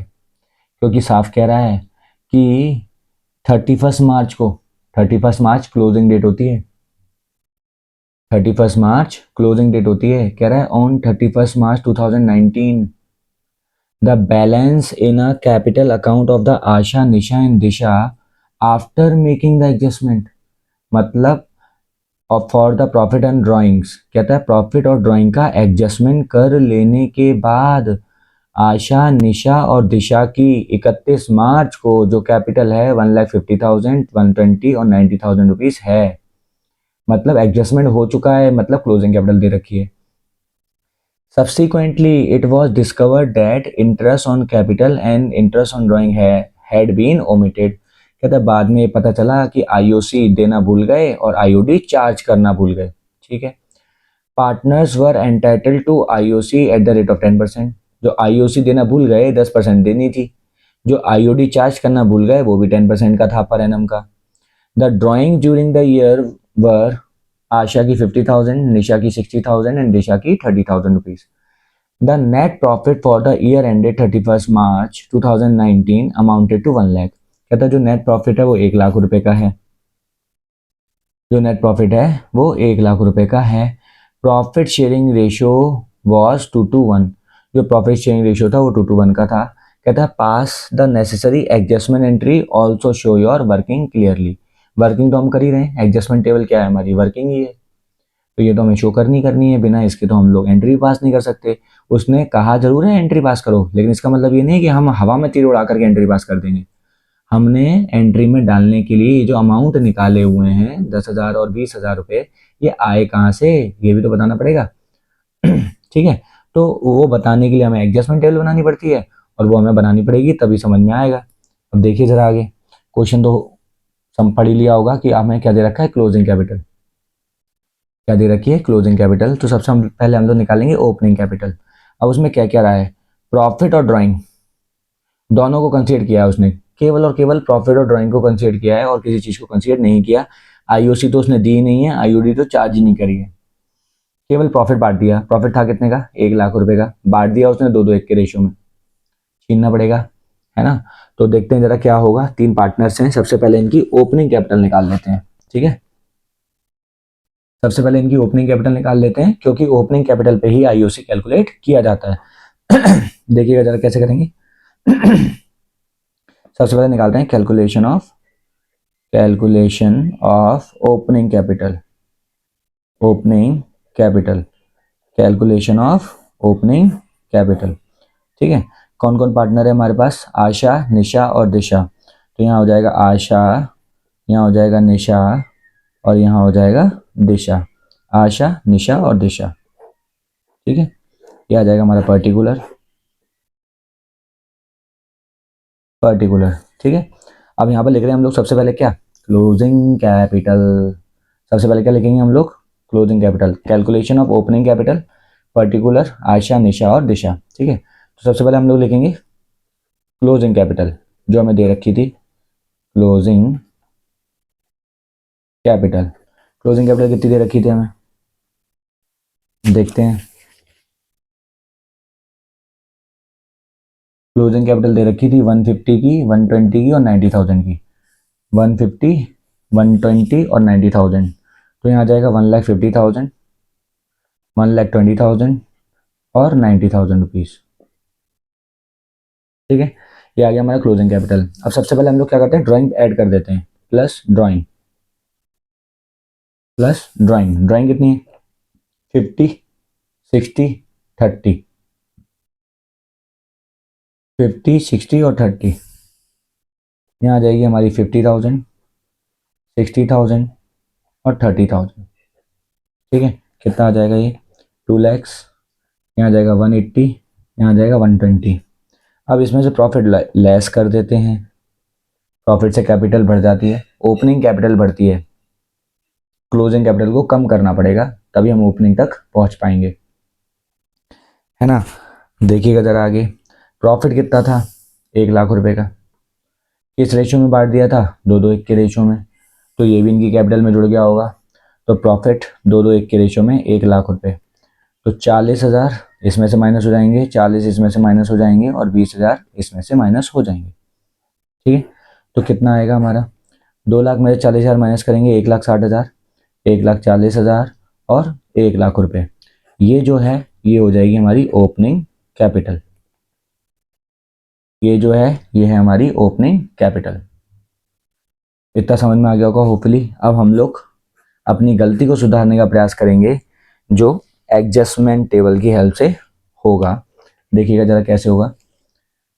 क्योंकि साफ कह रहा है कि 31 मार्च को, 31 मार्च क्लोजिंग डेट होती है, 31 मार्च क्लोजिंग डेट होती है। कह रहा है on 31 March 2019 the balance in a capital account of the Asha Nisha and Disha after making the adjustment, मतलब और for the profit and drawings, कहता है प्रॉफिट और ड्राइंग का एडजस्टमेंट कर लेने के बाद आशा निशा और दिशा की 31 मार्च को जो कैपिटल है 1,50,000, 120 और 90,000 रुपीज़ है। मतलब एडजस्टमेंट हो चुका है, मतलब क्लोजिंग कैपिटल दे रखी है। Subsequently, it was discovered that interest on capital and interest on drawing had been omitted. कहता है बाद में पता चला कि आईओसी देना भूल गए और आईओडी चार्ज करना भूल गए। ठीक है, partners were entitled to IOC at the rate of 10%। जो आईओसी देना भूल गए 10% देनी थी, जो आईओडी चार्ज करना भूल गए वो भी 10% का था पर एनम का। The drawing during the year were Asha की 50,000, निशा की 60,000 एंड दिशा की 30,000 rupees. The net profit for the year ended 31st March 2019 amounted to 1 lakh। कहता है जो नेट प्रॉफिट है वो 1 लाख रुपए का है, जो नेट प्रॉफिट है वो 1 लाख रुपए का है। प्रॉफिट शेयरिंग रेशियो वॉज 2:1, जो प्रॉफिट शेयरिंग रेशियो था वो 2:1 का था। कहता है pass the necessary adjustment entry also show your working clearly. Working तो हम कर ही रहे हैं, एडजस्टमेंट टेबल क्या है हमारी, वर्किंग ही है, तो ये तो हमें शो करनी है, बिना इसके तो हम लोग एंट्री पास नहीं कर सकते। उसने कहा जरूर है एंट्री पास करो, लेकिन इसका मतलब ये नहीं है कि हम हवा में तीर उड़ा करके एंट्री पास कर देंगे। हमने एंट्री में डालने के लिए जो अमाउंट निकाले हुए हैं 10,000 और 20,000 रुपये, ये आए कहाँ से, ये भी तो बताना पड़ेगा। ठीक है, तो वो बताने के लिए हमें एडजस्टमेंट टेबल बनानी पड़ती है और वो हमें बनानी पड़ेगी, तभी समझ में आएगा। अब देखिए जरा आगे, क्वेश्चन तो पढ़ ही लिया होगा कि हमें क्या दे रखा है, क्लोजिंग कैपिटल क्या दे रखी है, क्लोजिंग कैपिटल। तो सबसे पहले हम लोग निकालेंगे ओपनिंग कैपिटल। अब उसमें क्या क्या रहा है, प्रॉफिट और ड्राइंग दोनों को कंसीडर किया है उसने, केवल और केवल प्रॉफिट और ड्राइंग को कंसीडर किया है और किसी चीज को कंसीडर नहीं किया। आईओसी तो उसने दी नहीं है, आईओडी तो चार्ज ही नहीं करी है, केवल प्रॉफिट बांट दिया। प्रॉफिट था कितने का, 1 लाख रुपए का, बांट दिया उसने 2:1 के रेशियो में, छीनना पड़ेगा, है ना। तो देखते हैं जरा क्या होगा। 3 पार्टनर्स हैं, सबसे पहले इनकी ओपनिंग कैपिटल निकाल लेते हैं। ठीक है, सबसे पहले इनकी ओपनिंग कैपिटल निकाल लेते हैं, क्योंकि ओपनिंग कैपिटल पे ही आईओसी कैलकुलेट किया जाता है। देखिएगा जरा कैसे करेंगे। सबसे पहले निकालते हैं calculation of opening capital, opening capital, calculation of opening capital. ठीक है, कौन कौन पार्टनर है हमारे पास, आशा, निशा और दिशा। तो यहाँ हो जाएगा आशा, यहाँ हो जाएगा निशा और यहाँ हो जाएगा दिशा। आशा, निशा और दिशा। ठीक है, ये आ जाएगा हमारा पर्टिकुलर। ठीक है, अब यहाँ पर लिख रहे हैं हम लोग सबसे पहले क्या, क्लोजिंग कैपिटल। सबसे पहले क्या लिखेंगे हम लोग, closing capital, calculation of opening capital, particular, Asha, Nisha और दिशा। ठीक है, तो सबसे पहले हम लोग लिखेंगे क्लोजिंग कैपिटल जो हमें दे रखी थी, क्लोजिंग कैपिटल। क्लोजिंग कैपिटल कितनी दे रखी थी हमें, देखते हैं। क्लोजिंग कैपिटल दे रखी थी 150 की, 120 की और 90,000 की। 150, 120 और 90,000। तो यहाँ आ जाएगा 1,50,000, 1,20,000 और 90,000 रुपीज़। ठीक है, ये आ गया हमारा क्लोजिंग कैपिटल। अब सबसे पहले हम लोग क्या करते हैं, ड्राइंग ऐड कर देते हैं, plus drawing, plus drawing. Drawing कितनी है, 50, 60, 30, 50, 60 और 30। यहाँ आ जाएगी हमारी 50,000, 60,000 और 30,000। ठीक है, कितना आ जाएगा ये, 2 लैक्स। यहाँ आ जाएगा 180, यहाँ आ जाएगा 120। अब इसमें से प्रॉफिट लेस कर देते हैं, प्रॉफिट से कैपिटल बढ़ जाती है, ओपनिंग कैपिटल बढ़ती है, क्लोजिंग कैपिटल को कम करना पड़ेगा तभी हम ओपनिंग तक पहुंच पाएंगे, है ना। देखिएगा जरा आगे, प्रॉफिट कितना था, 1,00,000 रुपए का। किस रेशियो में बांट दिया था, 2:1 के रेशियो में। तो ये भी इनकी कैपिटल में जुड़ गया होगा। तो प्रॉफिट 2:1 के रेशियो में 1,00,000 रुपए। तो 40,000 इसमें से माइनस हो जाएंगे, 40 इसमें से माइनस हो जाएंगे और 20,000 इसमें से माइनस हो जाएंगे। ठीक है, तो कितना आएगा हमारा, 2,00,000 में से 40,000 माइनस करेंगे, 1,60,000, 1,40,000 और 1,00,000 रुपए। ये जो है ये हो जाएगी हमारी ओपनिंग कैपिटल। ये जो है ये है हमारी ओपनिंग कैपिटल। इतना समझ में आ गया होगा होपफुली। अब हम लोग अपनी गलती को सुधारने का प्रयास करेंगे जो एडजस्टमेंट टेबल की हेल्प से होगा। देखिएगा जरा कैसे होगा।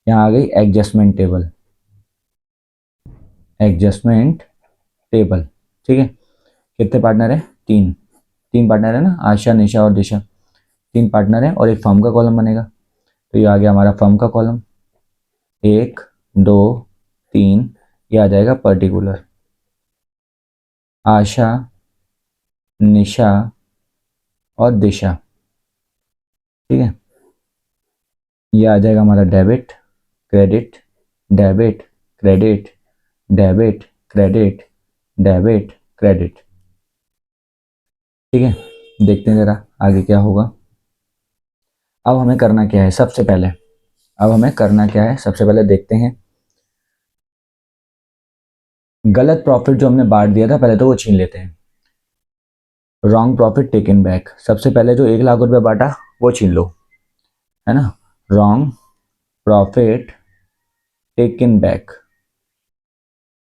यहाँ आ गई एडजस्टमेंट टेबल, एडजस्टमेंट टेबल। ठीक है, कितने पार्टनर है, तीन पार्टनर है ना, आशा, निशा और दिशा। 3 पार्टनर है और एक फर्म का कॉलम बनेगा। तो ये आ गया हमारा फर्म का कॉलम, 1, 2, 3। ये आ जाएगा पर्टिकुलर, आशा, निशा और दिशा। ठीक है, ये आ जाएगा हमारा debit, credit, debit, credit, debit, credit, debit, credit. ठीक है, देखते हैं जरा आगे क्या होगा। अब हमें करना क्या है, सबसे पहले अब हमें करना क्या है, सबसे पहले देखते हैं गलत प्रॉफिट जो हमने बांट दिया था पहले तो वो छीन लेते हैं। रॉन्ग प्रॉफिट टेकन बैक, सबसे पहले जो 1,00,000 रुपये बांटा वो छीन लो, है ना। रॉन्ग प्रॉफिट टेकन बैक,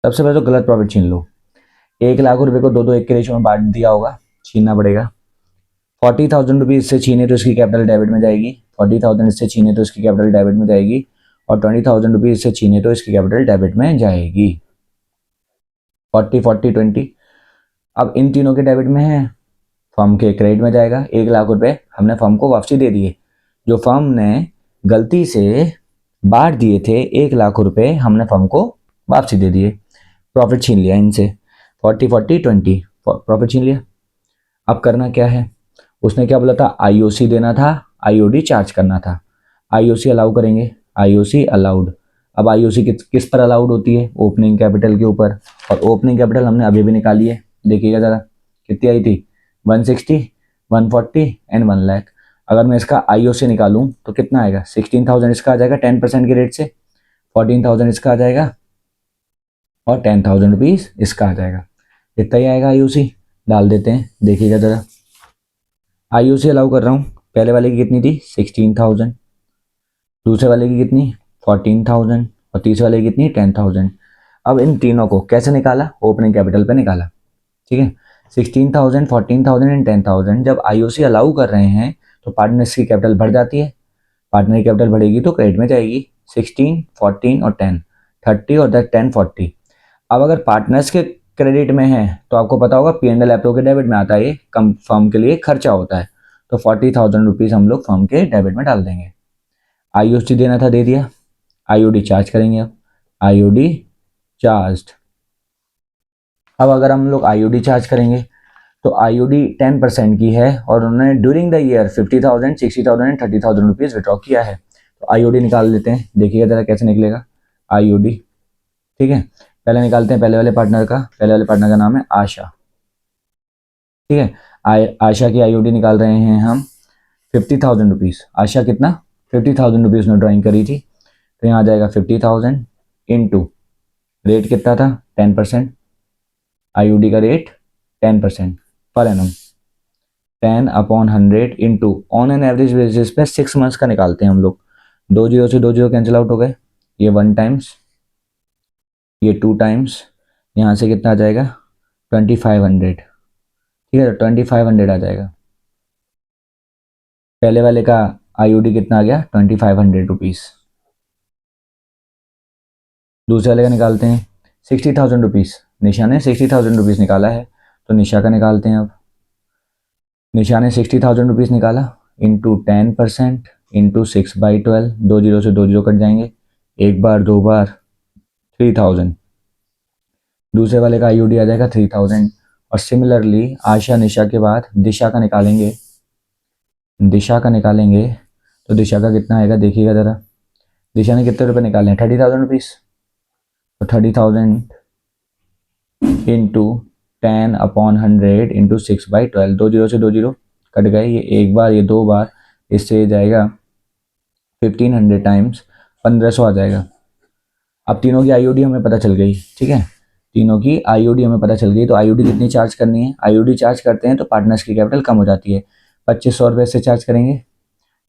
सबसे पहले तो गलत प्रॉफिट छीन लो। 1,00,000 रुपये को 2:1 के रेशियो में बांट दिया होगा, छीनना पड़ेगा। 40,000 रुपीज इससे छीने तो इसकी कैपिटल डेबिट में जाएगी, 40,000 इससे छीने तो इसकी कैपिटल डेबिट में जाएगी और 20,000 रुपीज इससे छीने तो इसकी कैपिटल डेबिट में जाएगी। 40, 40, 20। अब इन तीनों के डेबिट में है, फर्म के क्रेडिट में जाएगा। 1,00,000 रुपये हमने फर्म को वापसी दे दिए, जो फर्म ने गलती से बांट दिए थे 1,00,000 रुपये हमने फर्म को वापसी दे दिए, प्रॉफिट छीन लिया इनसे। 40, 40, 20 प्रॉफिट छीन लिया। अब करना क्या है, उसने क्या बोला था, आईओसी देना था, आईओडी चार्ज करना था। आईओसी अलाउ करेंगे, आईओसी अलाउड। अब आईओसी किस पर अलाउड होती है, ओपनिंग कैपिटल के ऊपर। और ओपनिंग कैपिटल हमने अभी भी निकाली है, देखिएगा जरा कितनी आई थी, 160, 140 एंड 1,00,000। अगर मैं इसका आईओसी निकालूं तो कितना आएगा, 16,000 इसका आ जाएगा 10% के रेट से, 14,000 इसका आ जाएगा और 10,000 रुपीज इसका आ जाएगा। इतना ही आएगा आईओसी। डाल देते हैं, देखिएगा ज़रा। आईओसी अलाउ कर रहा हूँ। पहले वाले की कितनी थी 16,000, दूसरे वाले की कितनी 14,000 और तीसरे वाले की कितनी 10,000। अब इन तीनों को कैसे निकाला, ओपनिंग कैपिटल पे निकाला, ठीक है। 16,000, 14,000 एंड 10,000 जब आईओसी अलाउ कर रहे हैं तो पार्टनर्स की कैपिटल बढ़ जाती है, पार्टनर की कैपिटल बढ़ेगी तो क्रेडिट में जाएगी। 16, 14 और 10, 30 और 10 40। अब अगर पार्टनर्स के क्रेडिट में है तो आपको पता होगा P&L एप्रो के डेबिट में आता है, ये कम फर्म के लिए खर्चा होता है, तो 40,000 रुपीज़ हम लोग फर्म के डेबिट में डाल देंगे। आईओसी देना था, दे दिया। आईओडी चार्ज करेंगे, अब आईओडी चार्ज। अब अगर हम लोग आईओडी चार्ज करेंगे तो आईओडी 10% की है और उन्होंने during the year 50,000, 60,000 and 30,000 rupees withdraw किया है। तो आईओडी निकाल लेते हैं, देखिएगा ज़रा कैसे निकलेगा आईओडी, ठीक है। पहले निकालते हैं पहले वाले पार्टनर का, पहले वाले पार्टनर का नाम है आशा, ठीक है। आशा की आईओडी निकाल रहे हैं हम 50,000 रुपीज़। आशा कितना 50,000 रुपीज़ में ड्राइंग करी थी, तो यहाँ आ जाएगा 50,000 इंटू रेट कितना था 10%, आईओडी का rate 10% per annum, 10/100 into on an average basis पे 6 मंथ्स का निकालते हैं हम लोग। 2 जीरो से 2 जीरो कैंसिल आउट हो गए, ये 1 टाइम्स, ये 2 टाइम्स, यहाँ से कितना आ जाएगा 2500, ठीक है। 2500 आ जाएगा। पहले वाले का आईओडी कितना आ गया 2500 रुपीज़। दूसरे वाले का निकालते हैं 60,000 रुपीज़। निशा ने 60,000 रुपीज़ निकाला है, तो निशा का निकालते हैं। अब निशा ने 60,000 रुपीज़ निकाला, इंटू 10% इंटू 6/12, 2 जीरो से 2 जीरो कट जाएंगे, एक बार 2 बार 3,000। दूसरे वाले का आईओडी आ जाएगा 3,000। और सिमिलरली आशा निशा के बाद दिशा का निकालेंगे, दिशा का निकालेंगे तो दिशा का कितना आएगा देखिएगा ज़रा। दिशा ने कितने रुपए निकाले हैं 30,000 रुपीज़, तो 30,000 इंटू 10/100 इंटू 6/12, 2 जीरो से 2 जीरो कट गए, ये एक बार ये 2 बार, इससे जाएगा 1500 टाइम्स 1500 आ जाएगा। अब तीनों की आईओडी हमें पता चल गई, ठीक है। तीनों की आईओडी हमें पता चल गई, तो आईओडी कितनी चार्ज करनी है, आईओडी चार्ज करते हैं तो पार्टनर्स की कैपिटल कम हो जाती है। 2500 रुपये से चार्ज करेंगे,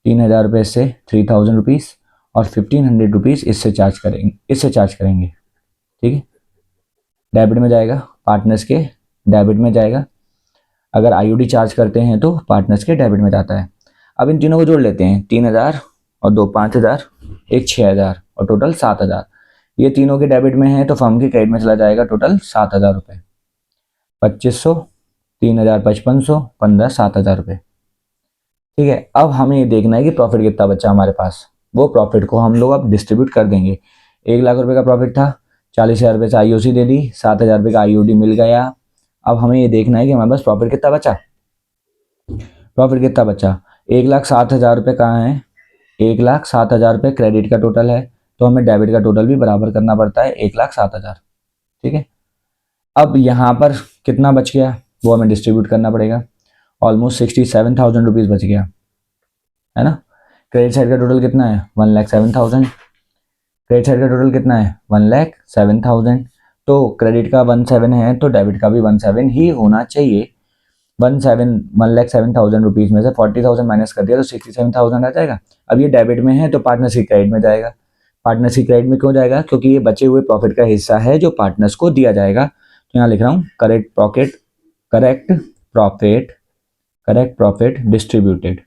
3,000 रुपये से 3,000 रुपीज़ और 1,500 रुपीज़ इससे चार्ज करेंगे, ठीक है। डेबिट में जाएगा, पार्टनर्स के डेबिट में जाएगा। अगर आईओडी चार्ज करते हैं तो पार्टनर्स के डेबिट में जाता है। अब इन तीनों को जोड़ लेते हैं, 3,000 और 2 5,000, एक 6,000 और टोटल 7,000। ये तीनों के डेबिट में है तो फर्म के क्रेडिट में चला जाएगा टोटल 7,000 रुपये। 2,500, 3,000, 5,500, 15, 7,000 रुपये, ठीक है। अब हमें ये देखना है कि प्रॉफिट कितना बचा हमारे पास, वो प्रॉफिट को हम लोग अब डिस्ट्रीब्यूट कर देंगे। 1,00,000 रुपये का प्रॉफिट था, 40,000 रुपये से आईओसी दे दी, 7,000 रुपये का आईओडी मिल गया। अब हमें ये देखना है कि हमारे पास प्रॉफिट कितना बचा, प्रॉफिट कितना बचा। 1,07,000 रुपये कहाँ है, 1,07,000 रुपये क्रेडिट का टोटल है, तो हमें डेबिट का टोटल भी बराबर करना पड़ता है 1,07,000, ठीक है। अब यहाँ पर कितना बच गया वो हमें डिस्ट्रीब्यूट करना पड़ेगा। ऑलमोस्ट 67,000 रुपीज़ बच गया, है ना। क्रेडिट साइड का टोटल कितना है 1,07,000, क्रेडिट साइड का टोटल कितना है 1,07,000। तो क्रेडिट का 17 है तो डेबिट का भी 17 ही होना चाहिए। 1,07,000 रुपीज़ में से 40,000 माइनस कर दिया तो 67,000 आ जाएगा। अब ये डेबिट में है तो पार्टनर्स की क्रेडिट में जाएगा। पार्टनर्स की क्रेडिट में क्यों जाएगा, क्योंकि ये बचे हुए प्रॉफिट का हिस्सा है जो पार्टनर्स को दिया जाएगा। तो यहाँ लिख रहा हूँ correct profit distributed,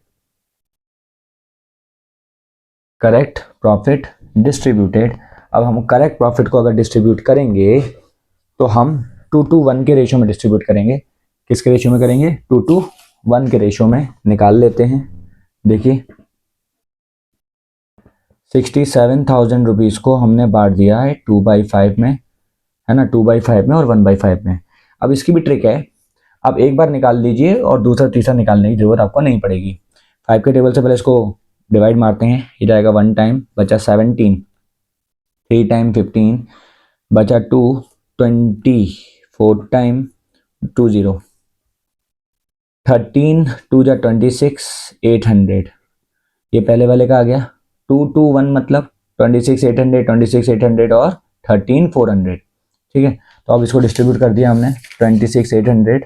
correct profit distributed. अब हम करेक्ट प्रॉफिट को अगर डिस्ट्रीब्यूट करेंगे तो हम 2:1 के रेशियो में डिस्ट्रीब्यूट करेंगे। किसके रेशियो में करेंगे 2:1 के रेशियो में। निकाल लेते हैं, देखिए 67,000 रुपीज़ को हमने बांट दिया है 2/5 में, है ना, 2/5 में और 1/5 में। अब इसकी भी ट्रिक है, आप एक बार निकाल लीजिए और दूसरा तीसरा निकालने की जरूरत आपको नहीं पड़ेगी। 5 के टेबल से पहले इसको डिवाइड मारते हैं, ये जाएगा 1 टाइम, बचा 17, 3 टाइम 15, बचा 2, 20, 4 टाइम 20, 13, 2 जा 26, 800। ये पहले वाले का आ गया। 2:1 मतलब 26,800, 26,800 और 13,400, ठीक है। तो अब इसको डिस्ट्रीब्यूट कर दिया हमने 26,800,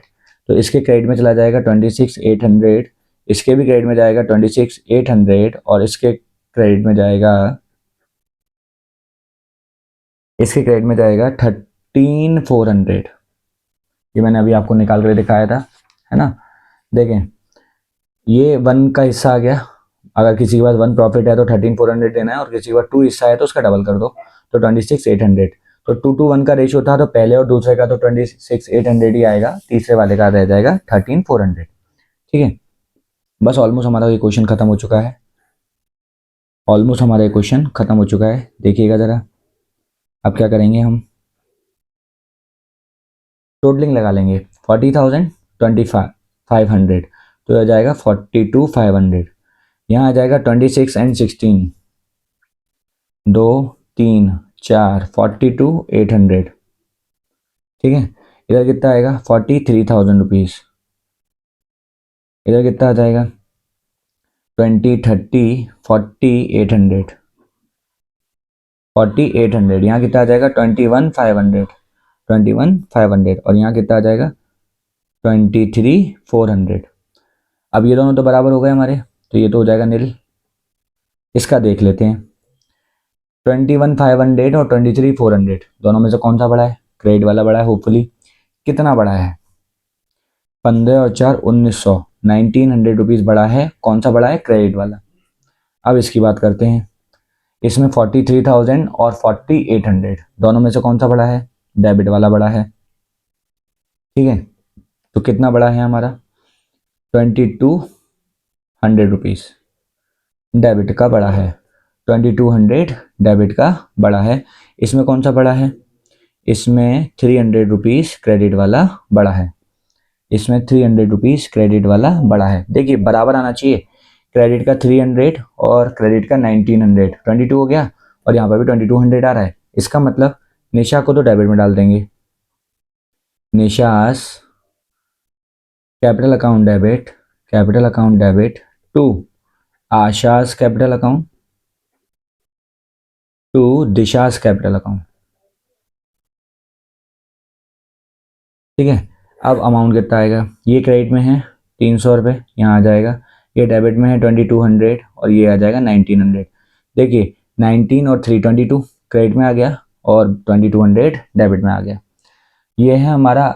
तो इसके क्रेडिट में चला जाएगा 26,800, इसके भी क्रेडिट में जाएगा 26,800 और इसके क्रेडिट में जाएगा 13,400। ये मैंने अभी आपको निकाल कर दिखाया था, है ना। देखें, ये 1 का हिस्सा आ गया। अगर किसी के पास 1 प्रॉफिट है तो 13,400 देना है, और किसी के पास 2 हिस्सा है तो उसका डबल कर दो, तो 26,800। तो 2 to 1 का रेशियो था, तो पहले और दूसरे का तो 26,800 ही आएगा, तीसरे वाले का रह जाएगा 13,400। ठीक है, बस ऑलमोस्ट हमारा ये क्वेश्चन खत्म हो चुका है। ऑलमोस्ट हमारा ये क्वेश्चन खत्म हो चुका है। देखिएगा ज़रा, अब क्या करेंगे हम, टोटलिंग लगा लेंगे। 40,000 25,500, तो आ जाएगा 42,500। यहाँ आ जाएगा 26 एंड 16, 2 3 4, 42,800। ठीक है, इधर कितना आएगा 43,000 रुपीज़। इधर कितना आ जाएगा 20 30 4800, 4800। यहाँ कितना आ जाएगा 21,500, 21,500। और यहाँ कितना आ जाएगा 23,400। अब ये दोनों तो बराबर हो गए हमारे, तो ये तो हो जाएगा नील। इसका देख लेते हैं, 21,500 और 23,400 दोनों में से कौन सा बड़ा है? क्रेडिट वाला बड़ा है होपफुली। कितना बड़ा है? 15 और 4 1900, 1900 रुपीज़ बड़ा है। कौन सा बड़ा है? क्रेडिट वाला। अब इसकी बात करते हैं, इसमें 43,000 और 4800 दोनों में से कौन सा बड़ा है? डेबिट वाला बड़ा है। ठीक है, तो कितना बड़ा है हमारा? 2200 रुपीज़ डेबिट का बड़ा है, 2200 डेबिट का बड़ा है। इसमें कौन सा बड़ा है? इसमें 300 रुपीज़ क्रेडिट वाला बड़ा है। इसमें 300 रुपीज़ क्रेडिट वाला बड़ा है। देखिए बराबर आना चाहिए, क्रेडिट का 300 और क्रेडिट का 1900, 22 हो गया, और यहाँ पर भी 2200 आ रहा है। इसका मतलब निशा को तो डेबिट में डाल देंगे, Nisha's capital account debit to Asha's capital account to Disha's capital account. ठीक है, अब अमाउंट कितना आएगा? ये क्रेडिट में है 300 रुपये, यहाँ आ जाएगा। ये डेबिट में है 2200 और ये आ जाएगा 1900। देखिए 19 और 3 22 क्रेडिट में आ गया और 2200 डेबिट में आ गया। ये है हमारा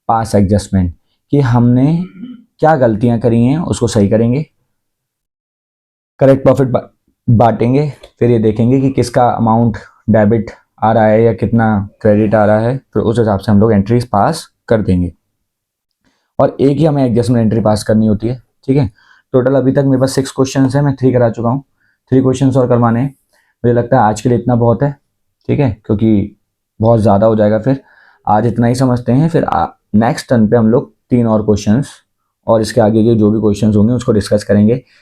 पास एडजस्टमेंट, कि हमने क्या गलतियां करी हैं उसको सही करेंगे, करेक्ट प्रॉफिट बांटेंगे, फिर ये देखेंगे कि किसका अमाउंट डेबिट आ रहा है या कितना क्रेडिट आ रहा है, फिर उस हिसाब से हम लोग एंट्रीज पास कर देंगे। और एक ही हमें एडजस्टमेंट एंट्री पास करनी होती है। ठीक है, टोटल अभी तक मेरे पास 6 क्वेश्चन है, मैं 3 करा चुका हूँ। 3 क्वेश्चन और करवाने हैं। मुझे लगता है आज के लिए इतना बहुत है। ठीक है, क्योंकि बहुत ज़्यादा हो जाएगा फिर। आज इतना ही समझते हैं, फिर नेक्स्ट टर्न पे हम लोग 3 और क्वेश्चंस और इसके आगे के जो भी क्वेश्चंस होंगे उसको डिस्कस करेंगे।